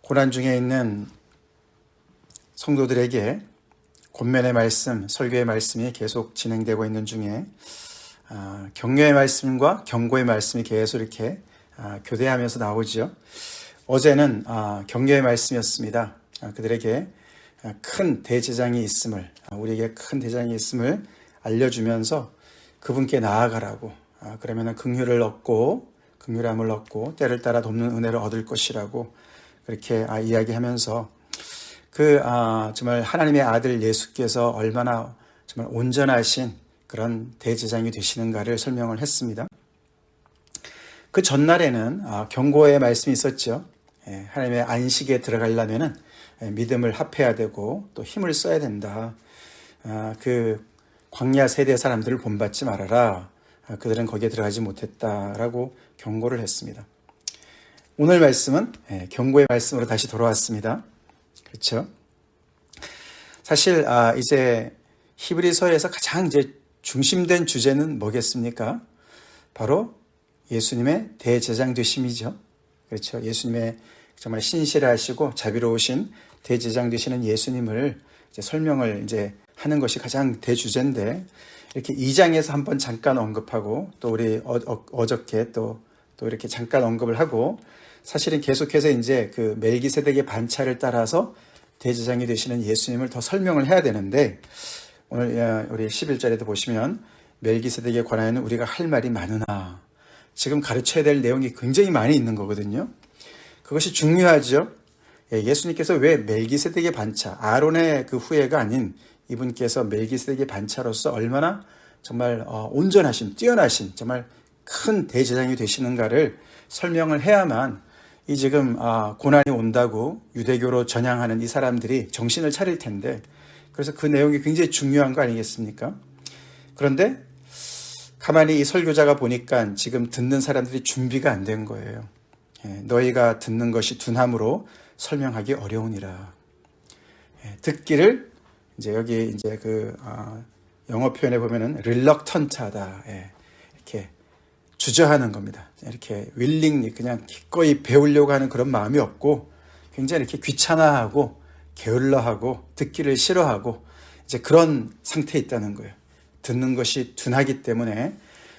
고난 중에 있는 성도들에게 권면의 말씀, 설교의 말씀이 계속 진행되고 있는 중에 격려의 말씀과 경고의 말씀이 계속 이렇게 교대하면서 나오죠. 어제는 격려의 말씀이었습니다. 그들에게 큰 대제장이 있음을, 우리에게 큰 대제장이 있음을 알려주면서 그분께 나아가라고, 그러면 긍휼을 얻고 긍휼함을 얻고 때를 따라 돕는 은혜를 얻을 것이라고 그렇게 이야기하면서 정말 하나님의 아들 예수께서 얼마나 정말 온전하신 그런 대제장이 되시는가를 설명을 했습니다. 그 전날에는 경고의 말씀이 있었죠. 하나님의 안식에 들어가려면 믿음을 합해야 되고 또 힘을 써야 된다. 그 광야 세대 사람들을 본받지 말아라. 그들은 거기에 들어가지 못했다라고 경고를 했습니다. 오늘 말씀은 경고의 말씀으로 다시 돌아왔습니다. 그렇죠? 사실 이제 히브리서에서 가장 이제 중심된 주제는 뭐겠습니까? 바로 예수님의 대제장 되심이죠. 그렇죠? 예수님의 정말 신실하시고 자비로우신 대제장 되시는 예수님을 이제 설명을 이제 하는 것이 가장 대주제인데, 이렇게 2장에서 한번 잠깐 언급하고 또 우리 어저께 또 이렇게 잠깐 언급을 하고, 사실은 계속해서 이제 그 멜기세덱의 반차를 따라서 대제장이 되시는 예수님을 더 설명을 해야 되는데, 오늘 우리 11절에도 보시면 멜기세덱에 관하여는 우리가 할 말이 많으나, 지금 가르쳐야 될 내용이 굉장히 많이 있는 거거든요. 그것이 중요하죠. 예수님께서 왜 멜기세덱의 반차, 아론의 그 후예가 아닌 이분께서 멜기세덱의 반차로서 얼마나 정말 온전하신, 뛰어나신 정말 큰 대제장이 되시는가를 설명을 해야만 이 지금 고난이 온다고 유대교로 전향하는 이 사람들이 정신을 차릴 텐데, 그래서 그 내용이 굉장히 중요한 거 아니겠습니까? 그런데 가만히 이 설교자가 보니까 지금 듣는 사람들이 준비가 안 된 거예요. 너희가 듣는 것이 둔함으로 설명하기 어려우니라. 듣기를 이제 여기 이제 그 영어 표현에 보면은 reluctant하다, 이렇게 주저하는 겁니다. 이렇게 willingly 그냥 기꺼이 배우려고 하는 그런 마음이 없고, 굉장히 이렇게 귀찮아하고 게을러하고 듣기를 싫어하고 이제 그런 상태에 있다는 거예요. 듣는 것이 둔하기 때문에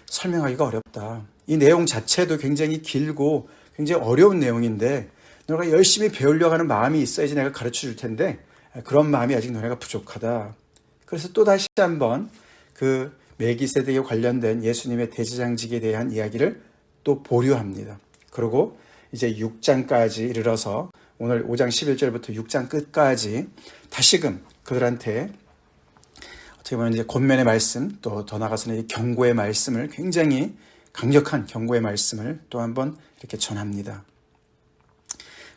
설명하기가 어렵다. 이 내용 자체도 굉장히 길고 굉장히 어려운 내용인데, 너가 열심히 배우려고 하는 마음이 있어야지 내가 가르쳐 줄 텐데 그런 마음이 아직 너네가 부족하다. 그래서 또 다시 한번 그 멜기세덱에 관련된 예수님의 대제장직에 대한 이야기를 또 보류합니다. 그리고 이제 6장까지 이르러서 오늘 5장 11절부터 6장 끝까지 다시금 그들한테 어떻게 보면 이제 권면의 말씀, 또 더 나아가서는 경고의 말씀을, 굉장히 강력한 경고의 말씀을 또 한번 이렇게 전합니다.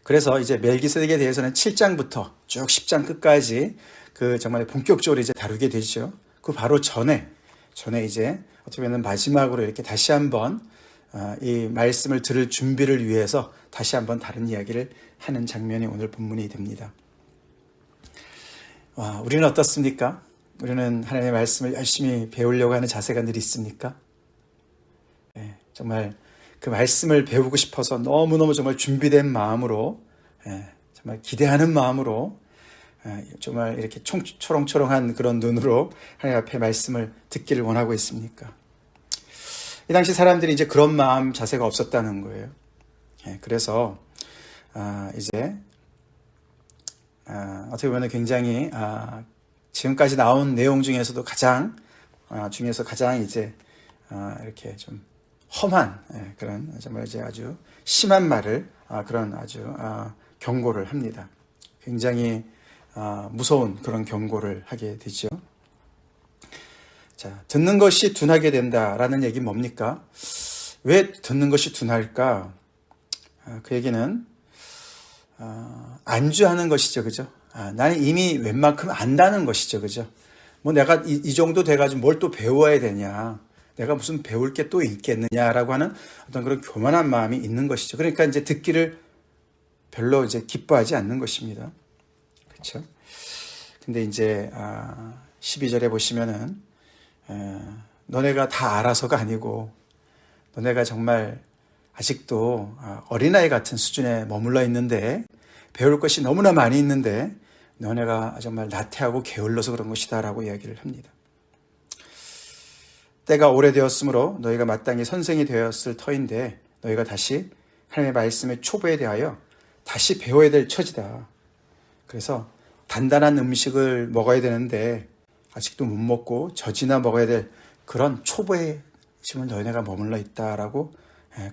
그래서 이제 멜기세덱에 대해서는 7장부터 쭉 10장 끝까지 그 정말 본격적으로 이제 다루게 되죠. 그 바로 전에 이제 어떻게 보면 마지막으로 이렇게 다시 한번 이 말씀을 들을 준비를 위해서 다시 한번 다른 이야기를 하는 장면이 오늘 본문이 됩니다. 우리는 어떻습니까? 우리는 하나님의 말씀을 열심히 배우려고 하는 자세가 늘 있습니까? 정말 그 말씀을 배우고 싶어서 너무너무 정말 준비된 마음으로, 정말 기대하는 마음으로, 정말 이렇게 초롱초롱한 그런 눈으로 하나님 앞에 말씀을 듣기를 원하고 있습니까? 이 당시 사람들이 이제 그런 마음 자세가 없었다는 거예요. 그래서 이제 어떻게 보면 굉장히 지금까지 나온 내용 중에서도 가장 이제 이렇게 좀 험한 그런 정말 이제 아주 심한 말을 그런 아주 경고를 합니다. 굉장히 무서운 그런 경고를 하게 되죠. 자, 듣는 것이 둔하게 된다라는 얘기는 뭡니까? 왜 듣는 것이 둔할까? 그 얘기는 안주하는 것이죠, 그죠? 나는 이미 웬만큼 안다는 것이죠, 그죠? 뭐 내가 이 정도 돼가지고 뭘 또 배워야 되냐? 내가 무슨 배울 게 또 있겠느냐라고 하는 어떤 그런 교만한 마음이 있는 것이죠. 그러니까 이제 듣기를 별로 이제 기뻐하지 않는 것입니다. 그렇죠? 근데 이제 12절에 보시면은 너네가 다 알아서가 아니고 너네가 정말 아직도 어린아이 같은 수준에 머물러 있는데 배울 것이 너무나 많이 있는데 너네가 정말 나태하고 게을러서 그런 것이다 라고 이야기를 합니다. 때가 오래되었으므로 너희가 마땅히 선생이 되었을 터인데 너희가 다시 하나님의 말씀의 초보에 대하여 다시 배워야 될 처지다. 그래서 단단한 음식을 먹어야 되는데 아직도 못 먹고 젖이나 먹어야 될 그런 초보의 심은 너희네가 머물러 있다라고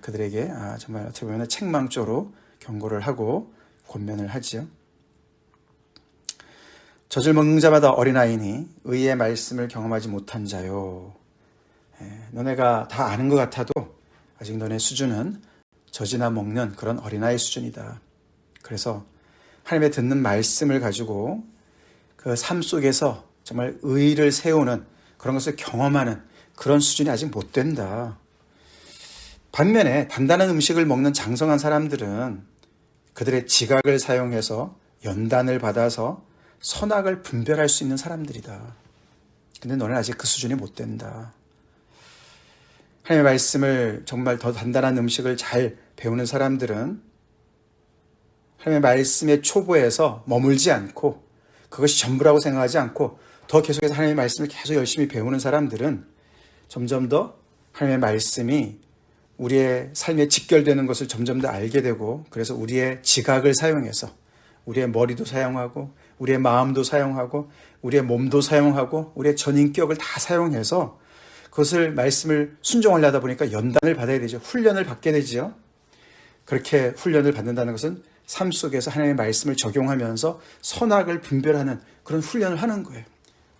그들에게 정말 어떻게 보면 책망조로 경고를 하고 권면을 하지요. 젖을 먹는 자마다 어린아이니 의의 말씀을 경험하지 못한 자요. 너네가 다 아는 것 같아도 아직 너네 수준은 젖이나 먹는 그런 어린아이 수준이다. 그래서 하나님의 듣는 말씀을 가지고 그 삶 속에서 정말 의의를 세우는 그런 것을 경험하는 그런 수준이 아직 못 된다. 반면에 단단한 음식을 먹는 장성한 사람들은 그들의 지각을 사용해서 연단을 받아서 선악을 분별할 수 있는 사람들이다. 근데 너는 아직 그 수준이 못 된다. 하나님의 말씀을 정말 더 단단한 음식을 잘 배우는 사람들은 하나님의 말씀의 초보에서 머물지 않고 그것이 전부라고 생각하지 않고 더 계속해서 하나님의 말씀을 계속 열심히 배우는 사람들은 점점 더 하나님의 말씀이 우리의 삶에 직결되는 것을 점점 더 알게 되고 그래서 우리의 지각을 사용해서 우리의 머리도 사용하고 우리의 마음도 사용하고 우리의 몸도 사용하고 우리의 전인격을 다 사용해서 그것을 말씀을 순종하려다 보니까 연단을 받아야 되죠. 훈련을 받게 되죠. 그렇게 훈련을 받는다는 것은 삶 속에서 하나님의 말씀을 적용하면서 선악을 분별하는 그런 훈련을 하는 거예요.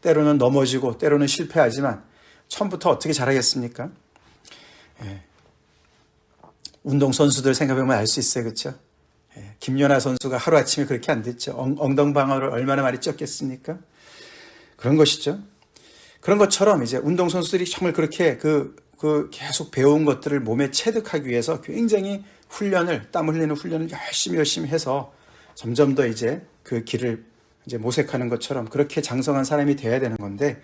때로는 넘어지고 때로는 실패하지만 처음부터 어떻게 잘하겠습니까? 운동선수들 생각해보면 알 수 있어요. 그렇죠? 김연아 선수가 하루아침에 그렇게 안 됐죠. 엉덩방아를 얼마나 많이 쪘겠습니까? 그런 것이죠. 그런 것처럼 이제 운동선수들이 정말 그렇게 계속 배운 것들을 몸에 체득하기 위해서 굉장히 땀 흘리는 훈련을 열심히 해서 점점 더 이제 그 길을 이제 모색하는 것처럼 그렇게 장성한 사람이 돼야 되는 건데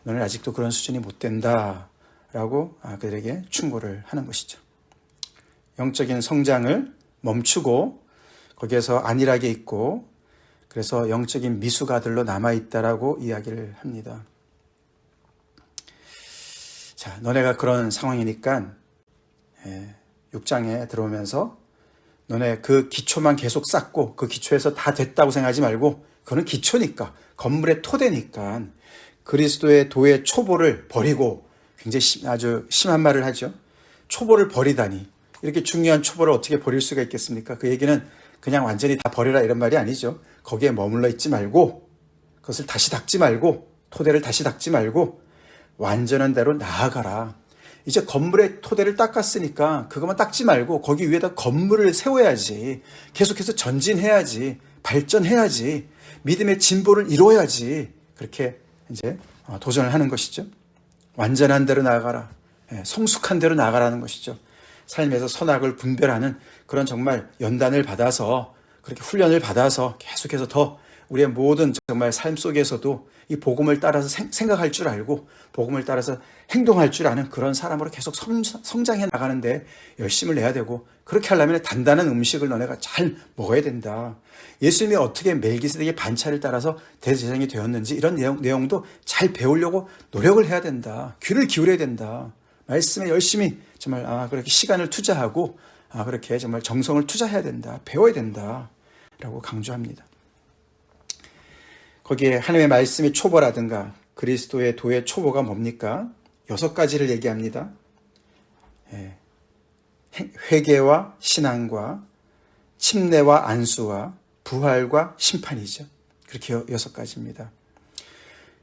너는 아직도 그런 수준이 못 된다라고 그들에게 충고를 하는 것이죠. 영적인 성장을 멈추고 거기에서 안일하게 있고 그래서 영적인 미숙아들로 남아있다라고 이야기를 합니다. 자, 너네가 그런 상황이니까 6장에 들어오면서 너네 그 기초만 계속 쌓고 그 기초에서 다 됐다고 생각하지 말고 그거는 기초니까 건물의 토대니까 그리스도의 도의 초보를 버리고 굉장히 아주 심한 말을 하죠. 초보를 버리다니 이렇게 중요한 초보를 어떻게 버릴 수가 있겠습니까? 그 얘기는 그냥 완전히 다 버려라 이런 말이 아니죠. 거기에 머물러 있지 말고 그것을 다시 닦지 말고 토대를 다시 닦지 말고 완전한 대로 나아가라. 이제 건물의 토대를 닦았으니까 그것만 닦지 말고 거기 위에다 건물을 세워야지. 계속해서 전진해야지. 발전해야지. 믿음의 진보를 이루어야지. 그렇게 이제 도전을 하는 것이죠. 완전한 대로 나아가라. 성숙한 대로 나아가라는 것이죠. 삶에서 선악을 분별하는 그런 정말 연단을 받아서 그렇게 훈련을 받아서 계속해서 더 우리의 모든 정말 삶 속에서도 이 복음을 따라서 생각할 줄 알고 복음을 따라서 행동할 줄 아는 그런 사람으로 계속 성장해 나가는데 열심을 내야 되고 그렇게 하려면 단단한 음식을 너네가 잘 먹어야 된다. 예수님이 어떻게 멜기세덱의 반차를 따라서 대제사장이 되었는지 이런 내용도 잘 배우려고 노력을 해야 된다. 귀를 기울여야 된다. 말씀에 열심히 정말 그렇게 시간을 투자하고 그렇게 정말 정성을 투자해야 된다. 배워야 된다. 라고 강조합니다. 거기에 하나님의 말씀이 초보라든가 그리스도의 도의 초보가 뭡니까? 6가지를 얘기합니다. 회개와 신앙과 침례와 안수와 부활과 심판이죠. 그렇게 6가지입니다.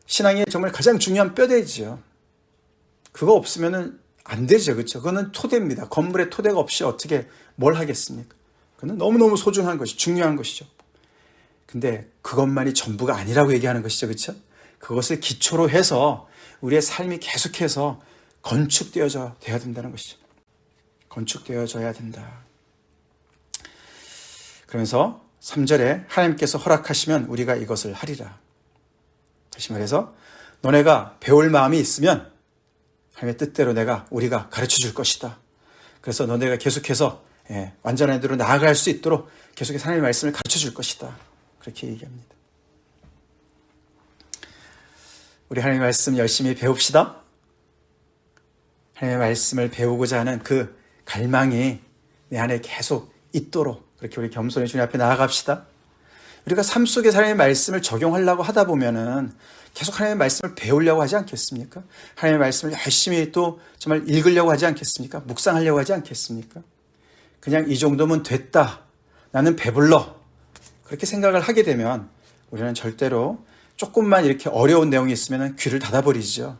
신앙이 정말 가장 중요한 뼈대지요. 그거 없으면 안 되죠. 그렇죠? 그거는 토대입니다. 건물의 토대가 없이 어떻게 뭘 하겠습니까? 그거는 너무너무 소중한 것이 중요한 것이죠. 근데 그것만이 전부가 아니라고 얘기하는 것이죠. 그렇죠? 그것을 기초로 해서 우리의 삶이 계속해서 건축되어져야 된다는 것이죠. 건축되어져야 된다. 그러면서 3절에 하나님께서 허락하시면 우리가 이것을 하리라. 다시 말해서 너네가 배울 마음이 있으면 하나님의 뜻대로 우리가 가르쳐 줄 것이다. 그래서 너네가 계속해서 완전한 대로 나아갈 수 있도록 계속해서 하나님의 말씀을 가르쳐 줄 것이다. 그렇게 얘기합니다. 우리 하나님의 말씀 열심히 배웁시다. 하나님의 말씀을 배우고자 하는 그 갈망이 내 안에 계속 있도록 그렇게 우리 겸손히 주님 앞에 나아갑시다. 우리가 삶 속에 하나님의 말씀을 적용하려고 하다 보면은 계속 하나님의 말씀을 배우려고 하지 않겠습니까? 하나님의 말씀을 열심히 또 정말 읽으려고 하지 않겠습니까? 묵상하려고 하지 않겠습니까? 그냥 이 정도면 됐다. 나는 배불러. 그렇게 생각을 하게 되면 우리는 절대로 조금만 이렇게 어려운 내용이 있으면 귀를 닫아버리죠.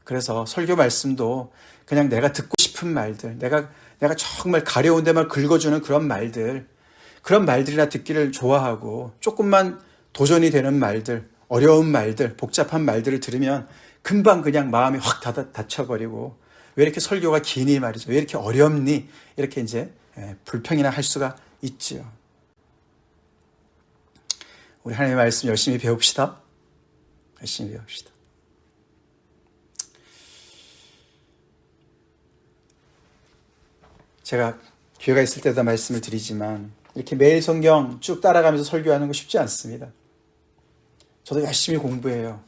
그래서 설교 말씀도 그냥 내가 듣고 싶은 말들, 내가 정말 가려운 데만 긁어주는 그런 말들이나 듣기를 좋아하고 조금만 도전이 되는 말들, 어려운 말들, 복잡한 말들을 들으면 금방 그냥 마음이 확 닫혀버리고 왜 이렇게 설교가 기니 말이죠. 왜 이렇게 어렵니? 이렇게 이제 불평이나 할 수가 있지요. 우리 하나님의 말씀 열심히 배웁시다. 열심히 배웁시다. 제가 기회가 있을 때도 말씀을 드리지만 이렇게 매일 성경 쭉 따라가면서 설교하는 거 쉽지 않습니다. 저도 열심히 공부해요.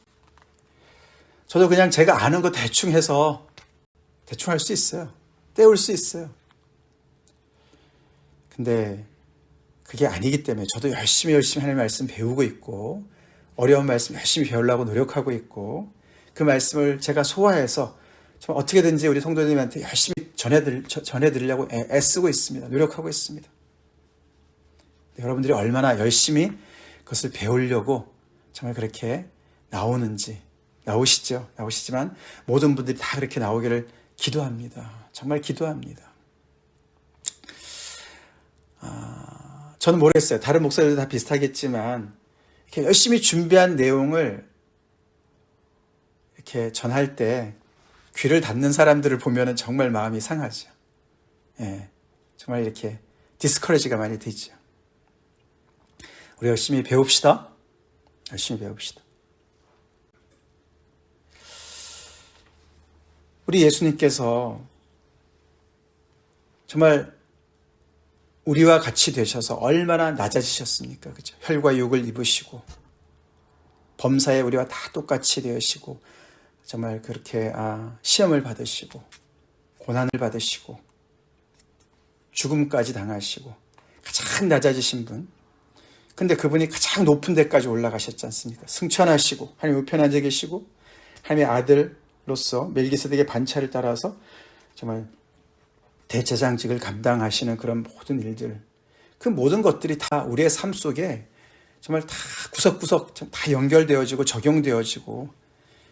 저도 그냥 제가 아는 거 대충 해서 대충 할 수 있어요. 때울 수 있어요. 근데 그게 아니기 때문에 저도 열심히 하나님의 말씀 배우고 있고 어려운 말씀 열심히 배우려고 노력하고 있고 그 말씀을 제가 소화해서 정말 어떻게든지 우리 성도님한테 열심히 전해드리려고 애쓰고 있습니다. 노력하고 있습니다. 여러분들이 얼마나 열심히 그것을 배우려고 정말 그렇게 나오시지만 모든 분들이 다 그렇게 나오기를 기도합니다. 정말 기도합니다. 저는 모르겠어요. 다른 목사들도 다 비슷하겠지만 이렇게 열심히 준비한 내용을 이렇게 전할 때 귀를 닫는 사람들을 보면 정말 마음이 상하죠. 정말 이렇게 디스커리지가 많이 되죠. 우리 열심히 배웁시다. 열심히 배웁시다. 우리 예수님께서 정말 우리와 같이 되셔서 얼마나 낮아지셨습니까? 그죠? 혈과 육을 입으시고 범사에 우리와 다 똑같이 되시고 정말 그렇게 시험을 받으시고 고난을 받으시고 죽음까지 당하시고 가장 낮아지신 분. 근데 그분이 가장 높은 데까지 올라가셨지 않습니까? 승천하시고 하나님 우편에 앉아 계시고 하나님의 아들로서 멜기세덱의 반차를 따라서 정말 대제사장직을 감당하시는 그런 모든 일들, 그 모든 것들이 다 우리의 삶 속에 정말 다 구석구석 다 연결되어지고 적용되어지고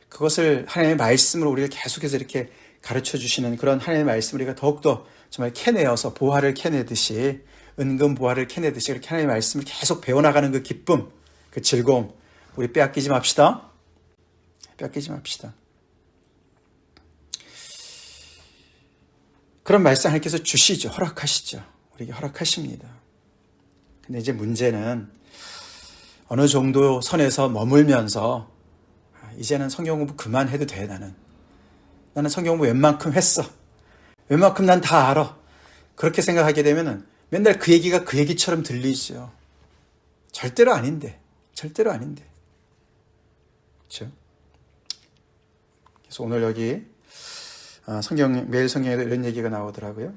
그것을 하나님의 말씀으로 우리를 계속해서 이렇게 가르쳐 주시는 그런 하나님의 말씀을 우리가 더욱더 정말 캐내어서 보화를 캐내듯이 은금 보화를 캐내듯이 이렇게 하나님의 말씀을 계속 배워나가는 그 기쁨, 그 즐거움 우리 빼앗기지 맙시다. 빼앗기지 맙시다. 그런 말씀 하나님께서 주시죠. 허락하시죠. 우리에게 허락하십니다. 근데 이제 문제는 어느 정도 선에서 머물면서 이제는 성경 공부 그만해도 돼. 나는 성경 공부 웬만큼 했어. 웬만큼 난 다 알아. 그렇게 생각하게 되면은 맨날 그 얘기가 그 얘기처럼 들리죠. 절대로 아닌데. 절대로 아닌데. 그렇죠? 그래서 오늘 여기 매일 성경에도 이런 얘기가 나오더라고요.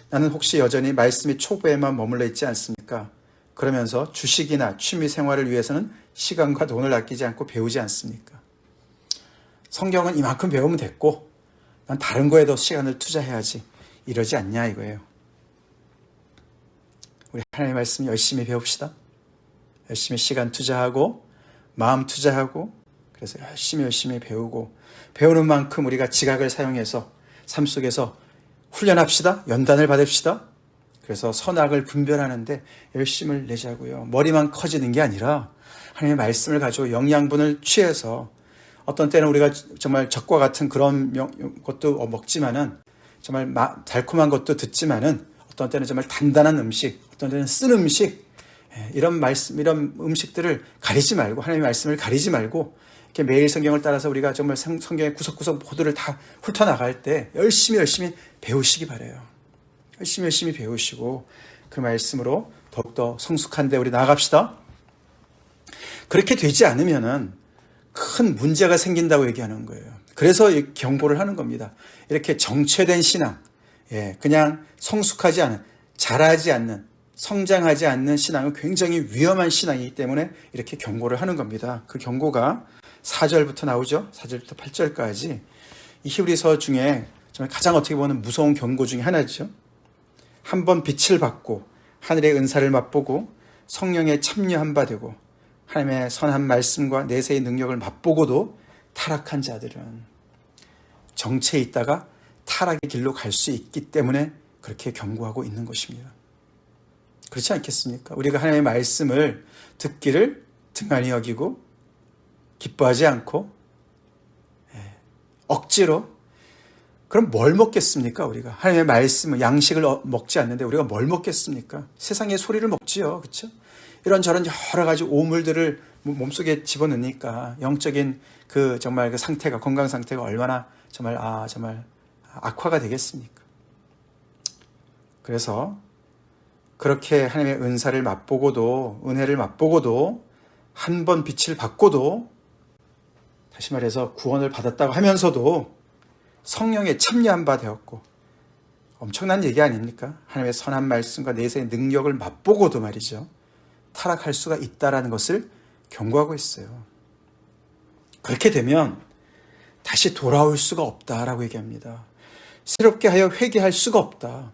나는 혹시 여전히 말씀이 초보에만 머물러 있지 않습니까? 그러면서 주식이나 취미 생활을 위해서는 시간과 돈을 아끼지 않고 배우지 않습니까? 성경은 이만큼 배우면 됐고 난 다른 거에도 시간을 투자해야지 이러지 않냐 이거예요. 우리 하나님의 말씀 열심히 배웁시다. 열심히 시간 투자하고 마음 투자하고 그래서 열심히 배우고 배우는 만큼 우리가 지각을 사용해서 삶 속에서 훈련합시다. 연단을 받읍시다. 그래서 선악을 분별하는데 열심을 내자고요. 머리만 커지는 게 아니라 하나님의 말씀을 가지고 영양분을 취해서 어떤 때는 우리가 정말 적과 같은 그런 것도 먹지만은 정말 달콤한 것도 듣지만은 어떤 때는 정말 단단한 음식, 어떤 때는 쓴 음식 이런 음식들을 가리지 말고 하나님의 말씀을 가리지 말고 이렇게 매일 성경을 따라서 우리가 정말 성경의 구석구석 모두를 다 훑어나갈 때 열심히 배우시기 바라요. 열심히 배우시고 그 말씀으로 더욱더 성숙한 데 우리 나아갑시다. 그렇게 되지 않으면은 큰 문제가 생긴다고 얘기하는 거예요. 그래서 경고를 하는 겁니다. 이렇게 정체된 신앙, 그냥 성숙하지 않은, 자라지 않는, 성장하지 않는 신앙은 굉장히 위험한 신앙이기 때문에 이렇게 경고를 하는 겁니다. 그 경고가 4절부터 나오죠. 4절부터 8절까지 이 히브리서 중에 정말 가장 어떻게 보면 무서운 경고 중에 하나죠. 한번 빛을 받고 하늘의 은사를 맛보고 성령에 참여한 바 되고 하나님의 선한 말씀과 내세의 능력을 맛보고도 타락한 자들은 정체에 있다가 타락의 길로 갈 수 있기 때문에 그렇게 경고하고 있는 것입니다. 그렇지 않겠습니까? 우리가 하나님의 말씀을 듣기를 등한히 여기고 기뻐하지 않고 억지로, 그럼 뭘 먹겠습니까? 우리가 하나님의 말씀을, 양식을 먹지 않는데 우리가 뭘 먹겠습니까? 세상의 소리를 먹지요. 그렇죠? 이런저런 여러 가지 오물들을 몸속에 집어넣으니까 영적인 그 정말 그 상태가, 건강 상태가 얼마나 정말 악화가 되겠습니까? 그래서 그렇게 하나님의 은사를 맛보고도, 은혜를 맛보고도, 한 번 빛을 받고도, 다시 말해서 구원을 받았다고 하면서도 성령에 참여한 바 되었고, 엄청난 얘기 아닙니까? 하나님의 선한 말씀과 내세의 능력을 맛보고도 말이죠, 타락할 수가 있다는 것을 경고하고 있어요. 그렇게 되면 다시 돌아올 수가 없다라고 얘기합니다. 새롭게 하여 회개할 수가 없다.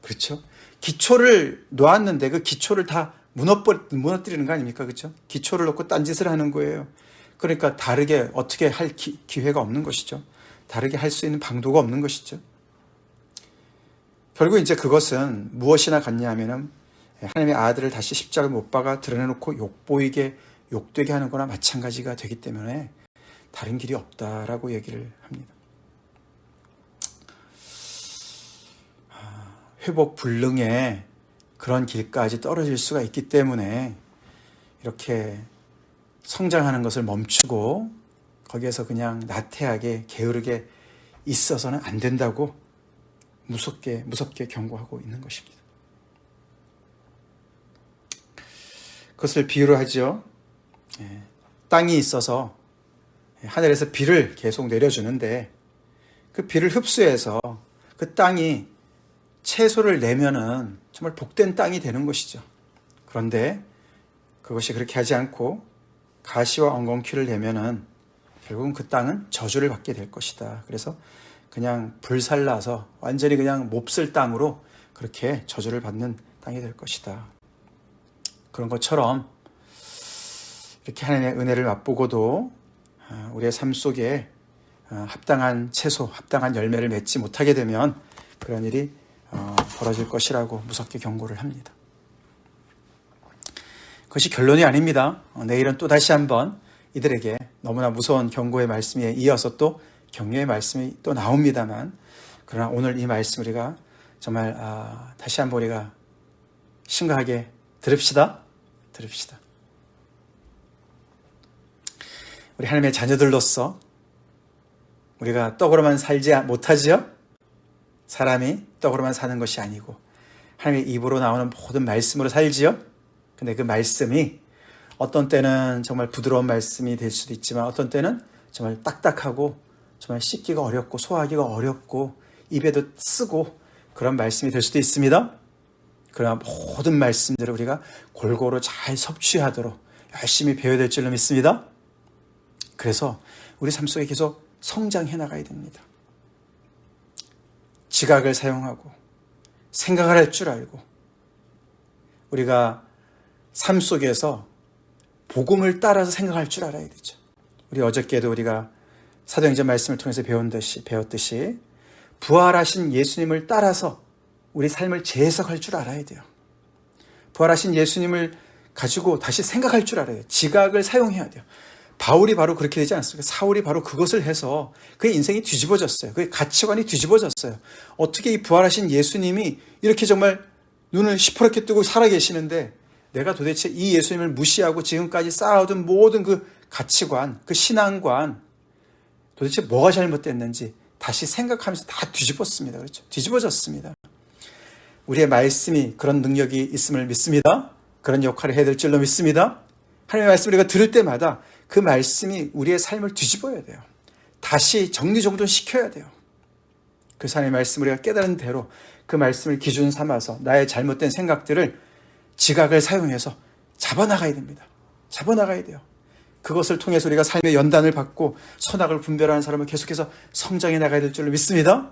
그렇죠? 기초를 놓았는데 그 기초를 다 무너뜨리는 거 아닙니까? 그렇죠? 기초를 놓고 딴짓을 하는 거예요. 그러니까 다르게 어떻게 할 기회가 없는 것이죠. 다르게 할 수 있는 방도가 없는 것이죠. 결국 이제 그것은 무엇이나 같냐 하면은 하나님의 아들을 다시 십자가에 못 박아 드러내놓고 욕되게 하는 거나 마찬가지가 되기 때문에 다른 길이 없다라고 얘기를 합니다. 회복 불능의 그런 길까지 떨어질 수가 있기 때문에 이렇게 성장하는 것을 멈추고 거기에서 그냥 나태하게 게으르게 있어서는 안 된다고 무섭게 경고하고 있는 것입니다. 그것을 비유로 하죠. 땅이 있어서 하늘에서 비를 계속 내려주는데 그 비를 흡수해서 그 땅이 채소를 내면은 정말 복된 땅이 되는 것이죠. 그런데 그것이 그렇게 하지 않고 가시와 엉겅퀴를 내면은 결국은 그 땅은 저주를 받게 될 것이다. 그래서 그냥 불살라서 완전히 그냥 몹쓸 땅으로 그렇게 저주를 받는 땅이 될 것이다. 그런 것처럼 이렇게 하나님의 은혜를 맛보고도 우리의 삶 속에 합당한 채소, 합당한 열매를 맺지 못하게 되면 그런 일이 벌어질 것이라고 무섭게 경고를 합니다. 그것이 결론이 아닙니다. 내일은 또 다시 한번 이들에게 너무나 무서운 경고의 말씀에 이어서 또 격려의 말씀이 또 나옵니다만, 그러나 오늘 이 말씀 우리가 정말 다시 한번 우리가 심각하게 들읍시다. 우리 하나님의 자녀들로서 우리가 떡으로만 살지 못하지요? 사람이 떡으로만 사는 것이 아니고 하나님의 입으로 나오는 모든 말씀으로 살지요? 근데 그 말씀이 어떤 때는 정말 부드러운 말씀이 될 수도 있지만 어떤 때는 정말 딱딱하고 정말 씹기가 어렵고 소화하기가 어렵고 입에도 쓰고 그런 말씀이 될 수도 있습니다. 그러나 모든 말씀들을 우리가 골고루 잘 섭취하도록 열심히 배워야 될 줄로 믿습니다. 그래서 우리 삶 속에 계속 성장해 나가야 됩니다. 지각을 사용하고 생각을 할 줄 알고 우리가 삶 속에서 복음을 따라서 생각할 줄 알아야 되죠. 우리 어저께도 우리가 사도행전 말씀을 통해서 배웠듯이 부활하신 예수님을 따라서 우리 삶을 재해석할 줄 알아야 돼요. 부활하신 예수님을 가지고 다시 생각할 줄 알아야 돼요. 지각을 사용해야 돼요. 바울이 바로 그렇게 되지 않습니까? 사울이 바로 그것을 해서 그의 인생이 뒤집어졌어요. 그의 가치관이 뒤집어졌어요. 어떻게 이 부활하신 예수님이 이렇게 정말 눈을 시퍼렇게 뜨고 살아계시는데 내가 도대체 이 예수님을 무시하고 지금까지 쌓아오던 모든 그 가치관, 그 신앙관 도대체 뭐가 잘못됐는지 다시 생각하면서 다 뒤집었습니다. 그렇죠? 뒤집어졌습니다. 우리의 말씀이 그런 능력이 있음을 믿습니다. 그런 역할을 해야 될 줄로 믿습니다. 하나님의 말씀을 우리가 들을 때마다 그 말씀이 우리의 삶을 뒤집어야 돼요. 다시 정리정돈시켜야 돼요. 그 하나님의 말씀을 우리가 깨달은 대로 그 말씀을 기준 삼아서 나의 잘못된 생각들을 지각을 사용해서 잡아나가야 됩니다. 잡아나가야 돼요. 그것을 통해서 우리가 삶의 연단을 받고 선악을 분별하는 사람을 계속해서 성장해 나가야 될 줄로 믿습니다.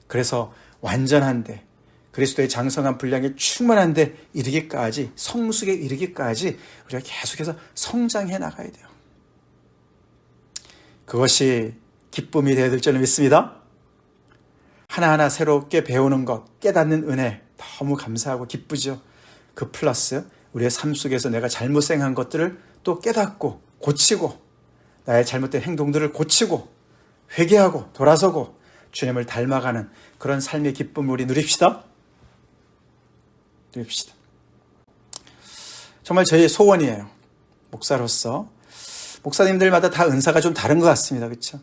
그래서 완전한데 그리스도의 장성한 분량에 충만한데 이르기까지, 성숙에 이르기까지 우리가 계속해서 성장해 나가야 돼요. 그것이 기쁨이 되어야 될 줄로 믿습니다. 하나하나 새롭게 배우는 것, 깨닫는 은혜 너무 감사하고 기쁘죠. 그 플러스 우리의 삶 속에서 내가 잘못 행한 것들을 또 깨닫고 고치고 나의 잘못된 행동들을 고치고 회개하고 돌아서고 주님을 닮아가는 그런 삶의 기쁨을 우리 누립시다. 누립시다. 정말 저희의 소원이에요. 목사로서 목사님들마다 다 은사가 좀 다른 것 같습니다. 그렇죠?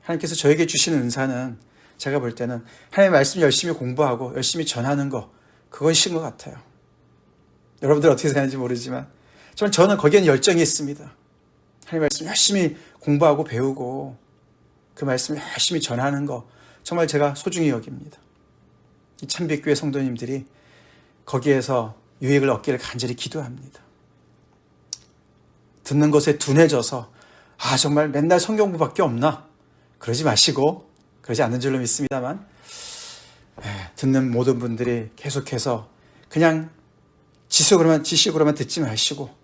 하나님께서 저에게 주시는 은사는 제가 볼 때는 하나님의 말씀 열심히 공부하고 열심히 전하는 거, 그것인 것 같아요. 여러분들 어떻게 생각하는지 모르지만 저는 거기에는 열정이 있습니다. 하나님의 말씀 열심히 공부하고 배우고 그 말씀을 열심히 전하는 거 정말 제가 소중히 여깁니다. 이 참빛교회 성도님들이 거기에서 유익을 얻기를 간절히 기도합니다. 듣는 것에 둔해져서 정말 맨날 성경 공부밖에 없나? 그러지 마시고, 그러지 않는 줄로 믿습니다만 듣는 모든 분들이 계속해서 그냥 지식으로만 듣지 마시고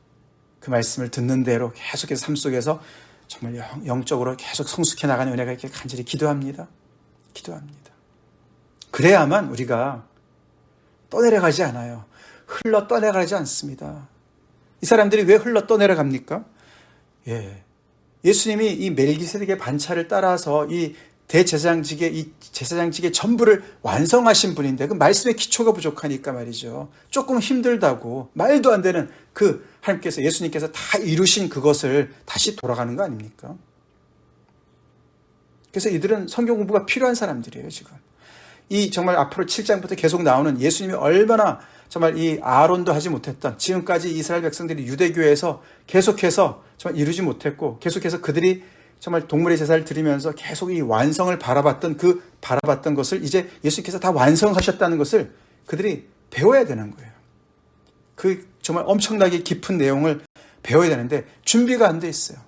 그 말씀을 듣는 대로 계속해서 삶 속에서 정말 영적으로 계속 성숙해 나가는 은혜가 있길 간절히 기도합니다. 기도합니다. 그래야만 우리가 떠내려가지 않아요. 흘러 떠내려가지 않습니다. 이 사람들이 왜 흘러 떠내려갑니까? 예수님이 이 멜기세덱의 반차를 따라서 이 대제사장직의 이 제사장직의 전부를 완성하신 분인데 그 말씀의 기초가 부족하니까 말이죠. 조금 힘들다고 말도 안 되는 그 하나님께서 예수님께서 다 이루신 그것을 다시 돌아가는 거 아닙니까? 그래서 이들은 성경 공부가 필요한 사람들이에요, 지금. 이 정말 앞으로 7장부터 계속 나오는 예수님이 얼마나 정말 이 아론도 하지 못했던 지금까지 이스라엘 백성들이 유대교회에서 계속해서 정말 이루지 못했고 계속해서 그들이 정말 동물의 제사를 드리면서 계속 이 완성을 바라봤던 것을 이제 예수님께서 다 완성하셨다는 것을 그들이 배워야 되는 거예요. 그 정말 엄청나게 깊은 내용을 배워야 되는데 준비가 안 돼 있어요.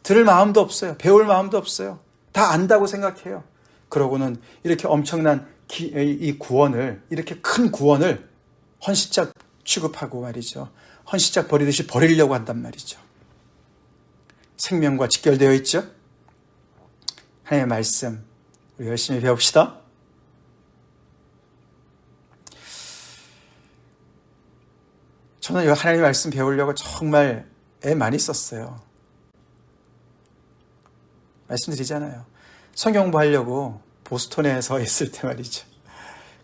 들을 마음도 없어요. 배울 마음도 없어요. 다 안다고 생각해요. 그러고는 이렇게 엄청난 이 구원을, 이렇게 큰 구원을 헌시작 취급하고 말이죠. 헌시작 버리듯이 버리려고 한단 말이죠. 생명과 직결되어 있죠. 하나님의 말씀 우리 열심히 배웁시다. 저는 하나님의 말씀 배우려고 정말 애 많이 썼어요. 말씀드리잖아요. 성경 공부하려고 보스턴에서 있을 때 말이죠.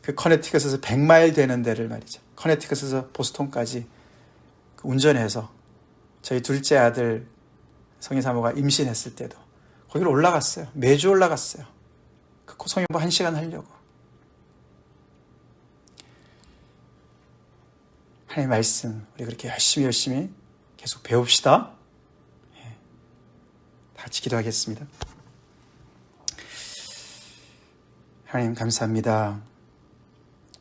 그 커네티컷에서 100마일 되는 데를 말이죠. 커네티컷에서 보스턴까지 운전해서 저희 둘째 아들 성인 사모가 임신했을 때도 거기로 올라갔어요. 매주 올라갔어요. 그 성경 공부 1시간 하려고. 하나님의 말씀 우리 그렇게 열심히 계속 배웁시다. 다 같이 기도하겠습니다. 하나님 감사합니다.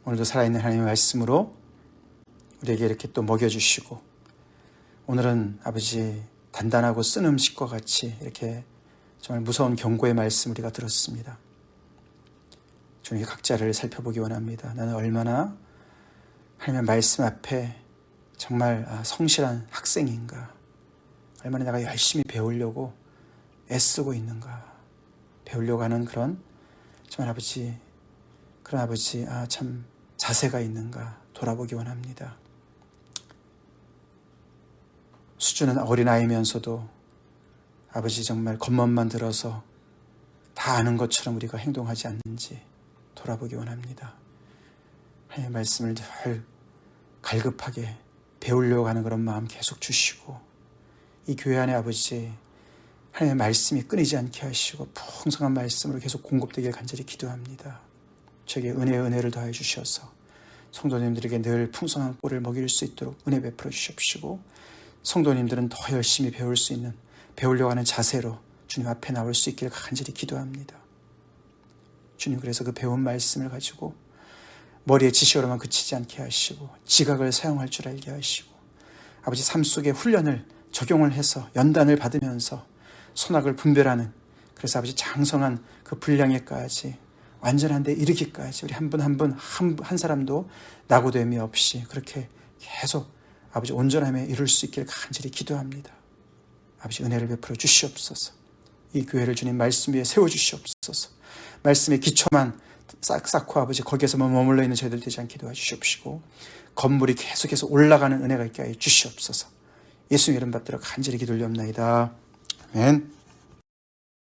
오늘도 살아있는 하나님의 말씀으로 우리에게 이렇게 또 먹여주시고 오늘은 아버지 단단하고 쓴 음식과 같이 이렇게 정말 무서운 경고의 말씀 우리가 들었습니다. 주님 각자를 살펴보기 원합니다. 나는 얼마나 하나님의 말씀 앞에 정말 성실한 학생인가, 얼마나 내가 열심히 배우려고 애쓰고 있는가, 배우려고 하는 그런 정말 그런 아버지 참 자세가 있는가 돌아보기 원합니다. 수준은 어린아이면서도 아버지 정말 겉멋만 들어서 다 아는 것처럼 우리가 행동하지 않는지 돌아보기 원합니다. 하나님의 말씀을 늘 갈급하게 배우려고 하는 그런 마음 계속 주시고 이 교회 안에 아버지 하나님의 말씀이 끊이지 않게 하시고 풍성한 말씀으로 계속 공급되길 간절히 기도합니다. 저에게 은혜를 더하여 주셔서 성도님들에게 늘 풍성한 꼴을 먹일 수 있도록 은혜 베풀어 주십시고, 성도님들은 더 열심히 배울 수 있는, 배우려고 하는 자세로 주님 앞에 나올 수 있기를 간절히 기도합니다. 주님, 그래서 그 배운 말씀을 가지고 머리에 지식으로만 그치지 않게 하시고 지각을 사용할 줄 알게 하시고, 아버지 삶 속에 훈련을 적용을 해서 연단을 받으면서 선악을 분별하는, 그래서 아버지 장성한 그 분량에까지 완전한 데 이르기까지 우리 한 분 한 분 한 사람도 낙오됨이 없이 그렇게 계속 아버지 온전함에 이룰 수 있기를 간절히 기도합니다. 아버지 은혜를 베풀어 주시옵소서. 이 교회를 주님 말씀 위에 세워주시옵소서. 말씀의 기초만 쌓고 아버지 거기에서만 머물러 있는 저희들 되지 않게 도와주시옵시고, 건물이 계속해서 올라가는 은혜가 있게 하여 주시옵소서. 예수님 이름 받들어 간절히 기도를 옵나이다. 아멘.